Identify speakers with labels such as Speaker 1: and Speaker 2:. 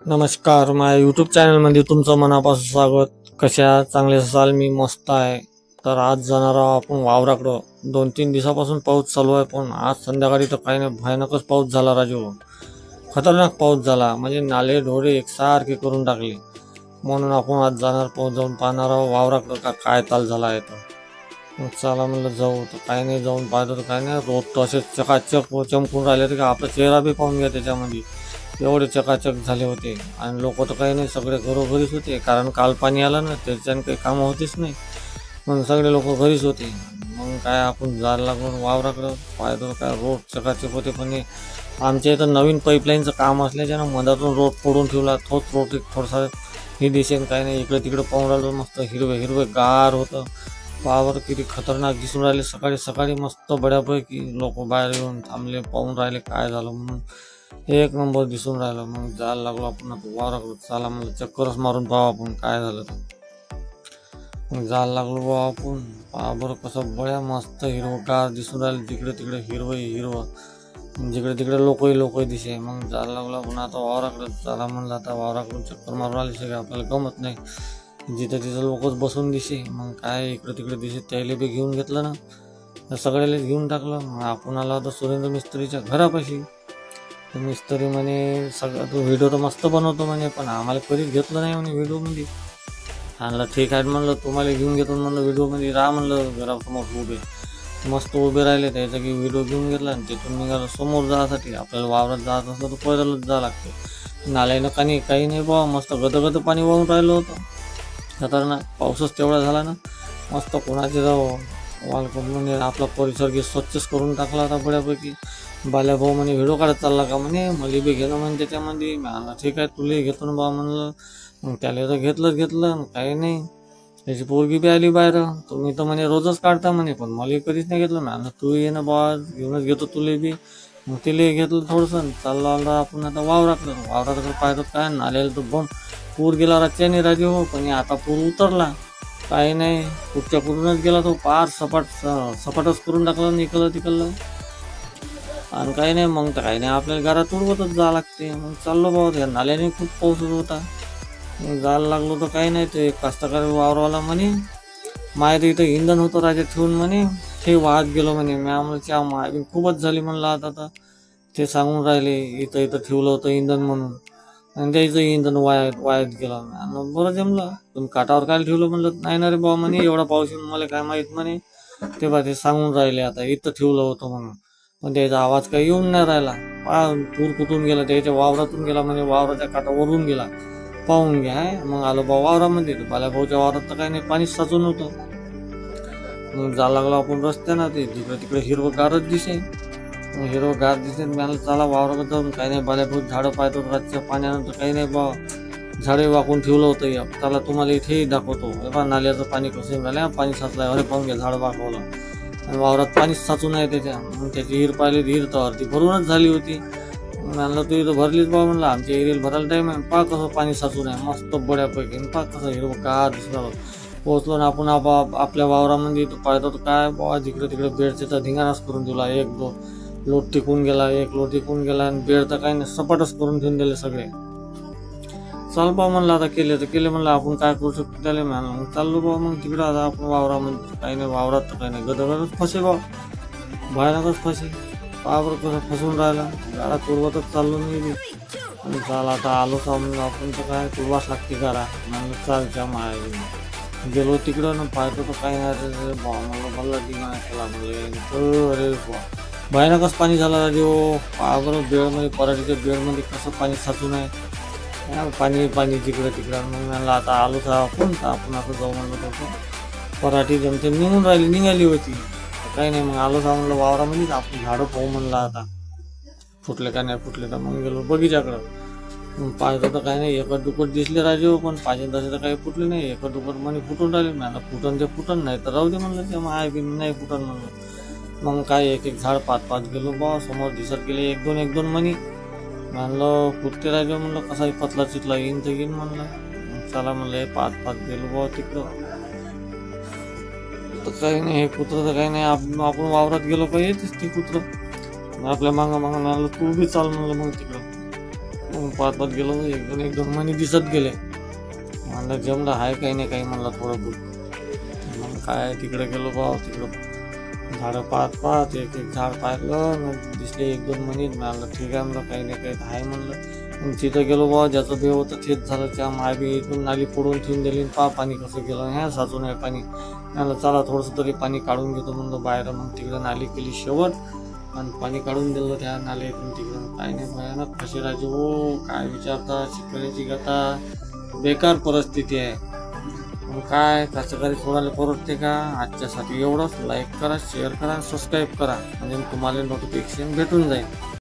Speaker 1: नमस्कार, माझ्या यूट्यूब चॅनलमध्ये तुमचं मनापासून स्वागत. कशा चांगले असाल? मी मस्त आहे. तर आज जाणार आहोत आपण वावराकडं. 2-3 दिवसापासून पाऊस चालू आहे, पण आज संध्याकाळी तर काही नाही, भयानकच पाऊस झाला राजू. खतरनाक पाऊस झाला, म्हणजे नाले ढोरे एकसारखे करून टाकले. म्हणून आपण आज जाणार, पाऊस जाऊन पाहणार आहोत वावराकडं काय ताल झाला आहे. तर मग चला म्हणलं जाऊ. तर काही नाही, जाऊन पाहतो तर काही नाही, रोड तर असे चकाचक चमकून राहिले तर आपला चेहरा बी पाहून घ्या त्याच्यामध्ये. एवढे चकाचक झाले होते. आणि लोक तर काही नाही, सगळे घरोघरीच होते, कारण काल पाणी आलं ना, त्याच्याने काही कामं होतीच नाही, म्हणून सगळे लोक घरीच होते. मग काय आपण जायला लागलो वावराकडं. पाहतो काय रोड चकाचक होते, पण आमच्या इथं नवीन पाईपलाईनचं काम असल्याच्यानं मधातून रोड फोडून ठेवला. तोच रोड थोडासा हे दिसेल काही नाही. इकडे तिकडे पाहून राहिलो, मस्त हिरवे हिरवे गार होतं. पावर किती खतरनाक दिसून राहिले. सकाळी सकाळी मस्त बऱ्यापैकी लोक बाहेर येऊन थांबले, पाहून राहिले काय झालं म्हणून. एक नंबर दिसून राहिलं. मग जायला लागलो आपण आता वावराकडं. चला म्हणलं चक्करच मारून पाहू आपण काय झालं तर. मग जायला लागलो बाबा आपण. पहा बरं कसं बळ्या मस्त हिरवगार दिसून राहिलं. जिकडे तिकडे हिरवं हिरवं, जिकडे तिकडे लोकही दिसे. मग जायला लागलो आपण आता वावराकडं. चला म्हणलं आता वावराकडून चक्कर मारून आले सगळे, आपल्याला गमत नाही. जिथं तिथं लोकच बसून दिसे. मग काय इकडे तिकडे दिसे, त्याला बी घेऊन घेतलं ना, तर सगळ्यालाच घेऊन टाकलं. मग आपण आला होता सुरेंद्र मिस्त्रीच्या घरापाशी. मिस्त्री म्हणे सगळं तू व्हिडिओ तर मस्त बनवतो म्हणे, पण आम्हाला कधीच घेतलं नाही म्हणे व्हिडिओमध्ये. आणलं ठीक आहे म्हणलं, तुम्हाला घेऊन घेतो म्हणलं व्हिडिओमध्ये. राहा म्हणलं घरासमोर उभे. मस्त उभे राहिले, त्याचा की व्हिडिओ घेऊन घेतला आणि तिथून निघालो समोर जायसाठी. आपल्याला वावरात जात असलं तर पैदलच जावं लागते. नाल्यानं काही नाही बा, मस्त गदगद पाणी वाहून राहिलं होतं. खतरनाक पाऊसच तेवढा झाला ना, मस्त कोणाचे जाऊ म्हणजे आपला परिसर स्वच्छच करून टाकला होता बऱ्यापैकी. बाल्या भाऊ म्हणे व्हिडिओ काढत चालला का म्हणे, मला बी घेणं म्हणे त्याच्यामध्ये. म्हणलं ठीक आहे तुला घेतो ना बा म्हणलं. मग त्याला तर घेतलं काही नाही. त्याची पोरगी बी आली बाहेर. तुम्ही तर म्हणे रोजच काढता म्हणे, पण मला कधीच नाही घेतलं. म्हणलं तू ये ना बा, घेऊनच घेतो तुला बी. मग तिला घेतलं थोडंसं. चाललं आपण आता वावराकडं पाहतो काय नाल्याला तर बम पूर गेला रच्च्याने राजी हो. पण आता पूर उतरला काही नाही, कुठच्या कुठूनच गेला तो पार सपाटच करून टाकलं इकडलं तिकडलं. आणि काही नाही, मग तर काही नाही, आपल्याला घरात उडवतच जावं लागते. मग चाललो बाबा, त्या नाल्याने खूप पाऊस होता. मग जायला लागलो तर काही नाही, ते कास्तकार वावरवाला म्हणे माहिती इथं इंधन होतं राजा ठेवून म्हणे, ते वाहत गेलो म्हणे. मी आम्हाला माहिती खूपच झाली म्हणलं आता ते सांगून राहिले इथं ठेवलं होतं इंधन म्हणून, आणि त्याचं इंधन वायात गेलं. बरं जमलं, तुम्ही काठावर काय ठेवलं म्हणलं. नाही ना रे बाबा म्हणे, एवढा पाऊस मला काय माहित म्हणे. ते सांगून राहिले आता इथं ठेवलं होतं म्हणून. पण त्याचा आवाज काही येऊन नाही राहिला. पूर कुठून गेला, त्याच्या वावरातून गेला म्हणजे वावराच्या काठावरून गेला. पाहून घ्या. मग आलो बा वावरामध्ये. बाल्या भाऊच्या वावरात तर काही नाही, पाणीच साचून होतं. मग जायला लागलो आपण रस्त्यानं. ते तिकडे तिकडे हिरवगारच दिसे. हिरवगार दिसे. मला चला वावरात जाऊन काही नाही, बाल्या भाऊ झाडं पाहतो रातच्या पाण्यानंतर काही नाही बा, झाडे वाकून ठेवलं होतं. त्याला तुम्हाला इथेही दाखवतो. नाल्याचं पाणी कसं झालं, पाणी साचलंय. अरे पाहून घ्या, झाड वाकवलं आणि वावरात पाणीच साचून आहे त्याच्या. मग त्याची हिर पाहिली, हिर तर अर्धी भरूनच झाली होती. म्हणलं तू इथं भरलीच बा म्हणलं, आमच्या एरियाला भरायला टाईम आहे. पहा कसं पाणी साचून आहे मस्त बऱ्यापैकी. पहा कसं हिरवगार दिसणार. पोहोचलो ना आपण आपल्या वावरामध्ये. पाहतो तर काय बा, जिकडे तिकडे बेडचा धिंगाणाच करून दिला. एक लोट टिकून गेला, आणि बेड तर काही नाही, सपाटच करून ठेवून दिले सगळे. चाल बा म्हणलं आता केले म्हणलं, आपण काय करू शकतो त्याला. मग चाललो बा मग तिकडं. आता आपण वावरामध्ये काही नाही, वावरात तर काही नाही, गदगदच फसे बा, भयानकच फसे. पावर कसं फसून राहिला. गाडा तुरवतच चाललो मी. आणि चाल आता आलो म्हणलं आपण तर काय तुरवाच लागते गाडा. म्हणलं चालच्या माय गेलो तिकडं ना, पाहतो तर काही नाही. मला केला म्हणलं, अरे भयानकच पाणी झालं राजे हो. पावर बेडमध्ये, पराठीच्या बेडमध्ये कसं पाणी साचून आहे. पाणी जिकडं तिकडं. मग म्हणलं आता आलो तर आपण आता जाऊ म्हणलं. तसं पराठी जमते निघाली होती. काही नाही, मग आलो म्हणलं वावरामध्ये आपण झाडं पाहू म्हणलं आता फुटले का नाही फुटले. तर मग गेलो बगीच्याकडं. पाहिजे तर काही नाही, एकट दुकट दिसले राजे, पण पाहिजे तसे तर काही फुटले नाही. एकट दुकट म्हणे फुटून राहिले. मी आता फुटन नाही तर राहू दे म्हणलं, ते माय बी नाही फुटन म्हणलं. मग काय एक झाड पाच गेलो बा, समोर दिसत गेले एक दोन म्हणे. म्हणलं फुटते राजे म्हणलं, कसा पतला चितला येईन तर येईन म्हणलं. चला म्हणलं पाच गेलो बा तिकडं. तर काही नाही, हे कुत्रं तर काही नाही, आपण वावरात गेलो का येतेच ती कुत्रं आपल्या मागं म्हणलं तू बी चाल म्हणलं. मग तिकडं मग पाहत गेलो, एक दोन महिने दिसत गेले. म्हणलं जमलं आहे काही नाही काही, म्हणलं थोडं दूर. मग काय तिकडे गेलो भाऊ, तिकडं झाडं पाहत एक झाड पाहिलं, मग दिसले एक दोन महिने. म्हणलं ठीक आहे, म्हणलं काही नाही काही आहे म्हणलं. मग तिथं गेलो बाबा, ज्याचं देव होतं तेच झालं. त्या मायबी इथून नाली फोडून ठेवून दिली. पाणी कसं गेलं ह्या साचून आहे पाणी. म्हणलं चला थोडंसं तरी पाणी काढून घेतो म्हणलं बाहेर. मग तिकडे नाली केली शेवट आणि पाणी काढून दिलं त्या नाल्यातून तिकडं. काही नाही भयानक कसे राजे हो, काय विचारता. शेतकऱ्याची गता बेकार परिस्थिती आहे. मग काय कास्तकारी सोडायला परवडते का? आजच्यासाठी एवढंच. लाईक करा, शेअर करा, सबस्क्राईब करा, म्हणजे तुम्हाला नोटिफिकेशन भेटून जाईल.